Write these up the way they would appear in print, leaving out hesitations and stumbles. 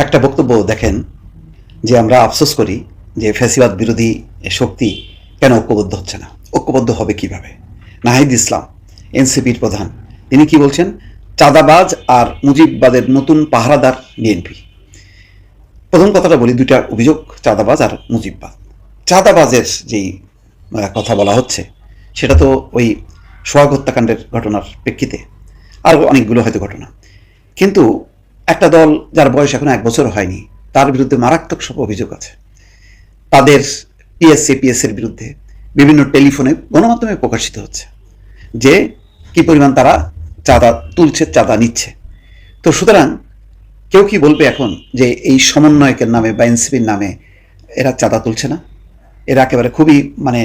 একটা বক্তব্য দেখেন যে আমরা আফসোস করি যে ফ্যাসিবাদ বিরোধী শক্তি কেন ঐক্যবদ্ধ হচ্ছে না, ঐক্যবদ্ধ হবে কিভাবে। নাহিদ ইসলাম এনসিপির প্রধান, তিনি কি বলছেন? চাঁদাবাজ আর মুজিববাদের নতুন পাহারাদার বিএনপি। প্রথম কথাটা বলি, দুইটা অভিযোগ, চাঁদাবাজ আর মুজিববাদ। চাঁদাবাজের যেই কথা বলা হচ্ছে সেটা তো ওই সোহাগ হত্যাকাণ্ডের ঘটনার প্রেক্ষিতে আরও অনেকগুলো হয়তো ঘটনা, কিন্তু একটা দল যার বয়স এখন 1 বছর হয়নি তার বিরুদ্ধে মারাত্মক সব অভিযোগ আছে। তাদের পিএসএর বিরুদ্ধে বিভিন্ন টেলিফোনে গণমাধ্যমে প্রকাশিত হচ্ছে যে কি পরিমাণ তারা চাঁদা তুলছে, চাঁদা নিচ্ছে। তো সুতরাং কেউ কি বলবে এখন যে এই সমন্বয়কের নামে বা এনসিপির নামে এরা চাঁদা তুলছে না? এরা একেবারে খুবই মানে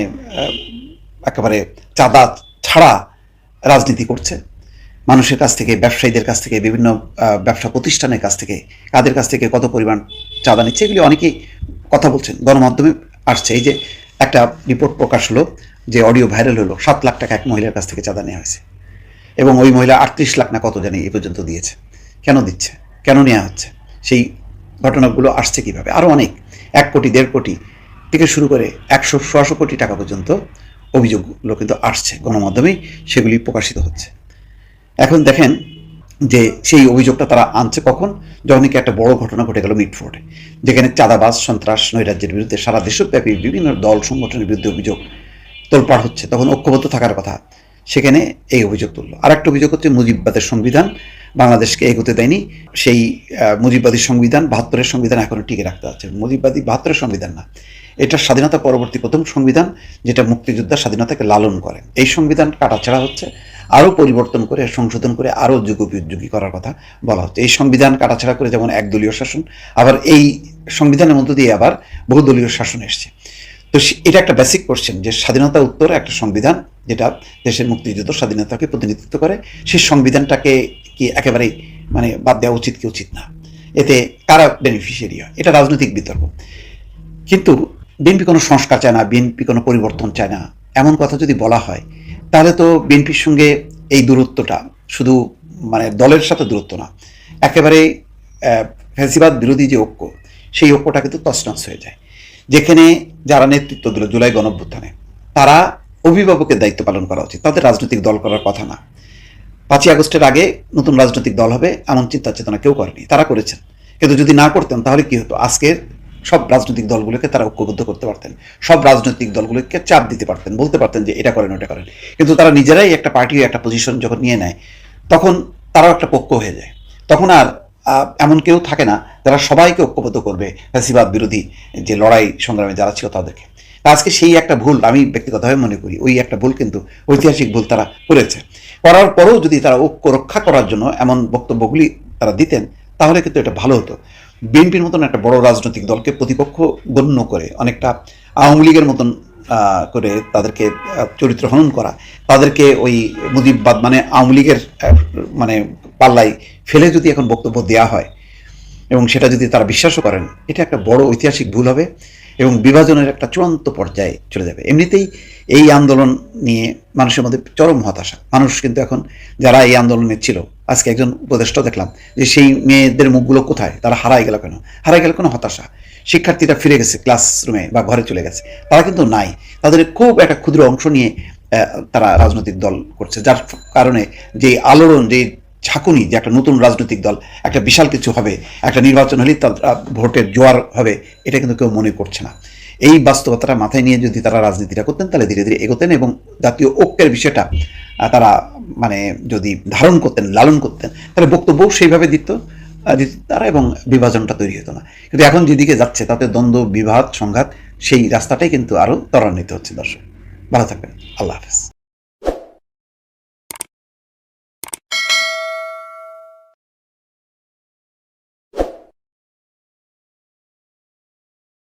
একেবারে চাঁদা ছাড়া রাজনীতি করছে। মানুষের কাছ থেকে, ব্যবসায়ীদের কাছ থেকে, বিভিন্ন ব্যবসা প্রতিষ্ঠানের কাছ থেকে, কাদের কাছ থেকে কত পরিমাণ চাঁদা নিচ্ছে এগুলি অনেকেই কথা বলছেন, গণমাধ্যমে আসছে। এই যে একটা রিপোর্ট প্রকাশ হলো, যে অডিও ভাইরাল হলো, 7 লাখ টাকা এক মহিলার কাছ থেকে চাঁদা নেওয়া হয়েছে এবং ওই মহিলা 38 লাখ না কত জানি এ পর্যন্ত দিয়েছে। কেন দিচ্ছে, কেন নেওয়া হচ্ছে, সেই ঘটনাগুলো আসছে কিভাবে? আরও অনেক 1 কোটি 1.5 কোটি থেকে শুরু করে 100-150 কোটি টাকা পর্যন্ত অভিযোগগুলো কিন্তু আসছে, গণমাধ্যমেই সেগুলি প্রকাশিত হচ্ছে। এখন দেখেন যে সেই অভিযোগটা তারা আনছে কখন? যখন কি একটা বড় ঘটনা ঘটে গেল মিটফোর্ডে, যেখানে চাঁদাবাজ, সন্ত্রাস, নৈরাজ্যের বিরুদ্ধে সারা দেশব্যাপী বিভিন্ন দল সংগঠনের বিরুদ্ধে অভিযোগ তোলপাড় হচ্ছে, তখন ঐক্যবদ্ধ থাকার কথা, সেখানে এই অভিযোগ তুলল। আর একটা অভিযোগ হচ্ছে মুজিববাদের সংবিধান বাংলাদেশকে এগোতে দেয়নি। সেই মুজিববাদী সংবিধান, 72-এর সংবিধান এখনো টিকে রাখতে হচ্ছে। মুজিববাদী 72-এর সংবিধান না, এটা স্বাধীনতা পরবর্তী প্রথম সংবিধান, যেটা মুক্তিযোদ্ধার স্বাধীনতাকে লালন করে। এই সংবিধান কাটাছেঁড়া হচ্ছে, আরও পরিবর্তন করে, সংশোধন করে আরও যুগোপযোগী করার কথা বলা হচ্ছে। এই সংবিধান কাটাছেঁড়া করে যেমন একদলীয় শাসন, আবার এই সংবিধানের মধ্য দিয়ে আবার বহুদলীয় শাসন এসছে। তো এটা একটা বেসিক কোশ্চেন যে স্বাধীনতা উত্তর একটা সংবিধান যেটা দেশের মুক্তিযুদ্ধ স্বাধীনতাকে প্রতিনিধিত্ব করে, সেই সংবিধানটাকে কি একেবারেই মানে বাদ দেওয়া উচিত কি উচিত না, এতে কারা বেনিফিশিয়ারি হয়, এটা রাজনৈতিক বিতর্ক। কিন্তু বিএনপি কোনো সংস্কার চায় না, বিএনপি কোনো পরিবর্তন চায় না, এমন কথা যদি বলা হয় তাহলে তো বিএনপির সঙ্গে এই দূরত্বটা শুধু মানে দলের সাথে দূরত্ব না, একেবারে ফ্যাসিবাদ বিরোধী যে ঐক্য, সেই ঐক্যটা কিন্তু তছনছ হয়ে যায়। যেখানে যারা নেতৃত্ব দিল জুলাই গণঅভ্যুত্থানে, তারা অভিভাবকের দায়িত্ব পালন করা উচিত, তাদের রাজনৈতিক দল করার কথা না। 5ই আগস্টের আগে নতুন রাজনৈতিক দল হবে এমন চিন্তা চেতনা কেউ করেনি, তারা করেছেন। কিন্তু যদি না করতেন তাহলে কি হতো? আজকের সব রাজনৈতিক দলগুলোকে তারা ঐক্যবদ্ধ করতে পারতেন, সব রাজনৈতিক দলগুলোকে চাপ দিতে পারতেন, বলতে পারতেন যে এটা করেন ওটা করেন। কিন্তু তারা নিজেরাই একটা পার্টি, একটা পজিশন যখন নিয়ে নেয়, তখন তারাও একটা পক্ষ হয়ে যায়। তখন আর এমন কেউ থাকে না যারা সবাইকে ঐক্যবদ্ধ করবে ফ্যাসিবাদ বিরোধী যে লড়াই সংগ্রামে যারা ছিল তাদেরকে। আজকে সেই একটা ভুল আমি ব্যক্তিগতভাবে মনে করি, ওই একটা ভুল কিন্তু ঐতিহাসিক ভুল তারা করেছে। করার পরেও যদি তারা ঐক্য রক্ষা করার জন্য এমন বক্তব্যগুলি তারা দিতেন, তাহলে কিন্তু এটা ভালো হতো। বিএনপির মতন একটা বড় রাজনৈতিক দলকে প্রতিপক্ষ গণ্য করে, অনেকটা আওয়ামী লীগের মতন করে তাদেরকে চরিত্র হনন করা, তাদেরকে ওই মুজিববাদ মানে আওয়ামী লীগের মানে পাল্লায় ফেলে যদি এখন বক্তব্য দেওয়া হয় এবং সেটা যদি তারা বিশ্বাসও করেন, এটা একটা বড় ঐতিহাসিক ভুল হবে এবং বিভাজনের একটা চূড়ান্ত পর্যায়ে চলে যাবে। এমনিতেই এই আন্দোলন নিয়ে মানুষের মধ্যে চরম হতাশা। মানুষ কিন্তু এখন যারা এই আন্দোলনে ছিল, আজকে একজন উপদেষ্টা দেখলাম যে সেই মেয়েদের মুখগুলো কোথায়, তারা হারাই গেল কেন? হারাই গেল কোনো হতাশা। শিক্ষার্থীরা ফিরে গেছে ক্লাসরুমে বা ঘরে চলে গেছে, তারা কিন্তু নাই। তাদের খুব একটা ক্ষুদ্র অংশ নিয়ে তারা রাজনৈতিক দল করছে, যার কারণে যে আলোড়ন, যে ঝাঁকুনি, যে একটা নতুন রাজনৈতিক দল, একটা বিশাল কিছু হবে, একটা নির্বাচন হলেই তার ভোটের জোয়ার হবে, এটা কিন্তু কেউ মনে করছে না। এই বাস্তবতাটা মাথায় নিয়ে যদি তারা রাজনীতিটা করতেন তাহলে ধীরে ধীরে এগোতেন এবং জাতীয় ঐক্যের বিষয়টা তারা মানে যদি ধারণ করতেন, লালন করতেন, তাহলে বক্তব্যও সেইভাবে দিত তারা এবং বিভাজনটা তৈরি হতো না। কিন্তু এখন যেদিকে যাচ্ছে তাতে দ্বন্দ্ব, বিবাদ, সংঘাত, সেই রাস্তাটাই কিন্তু আরও ত্বরান্বিত হচ্ছে। দর্শক ভালো থাকবেন, আল্লাহ হাফেজ।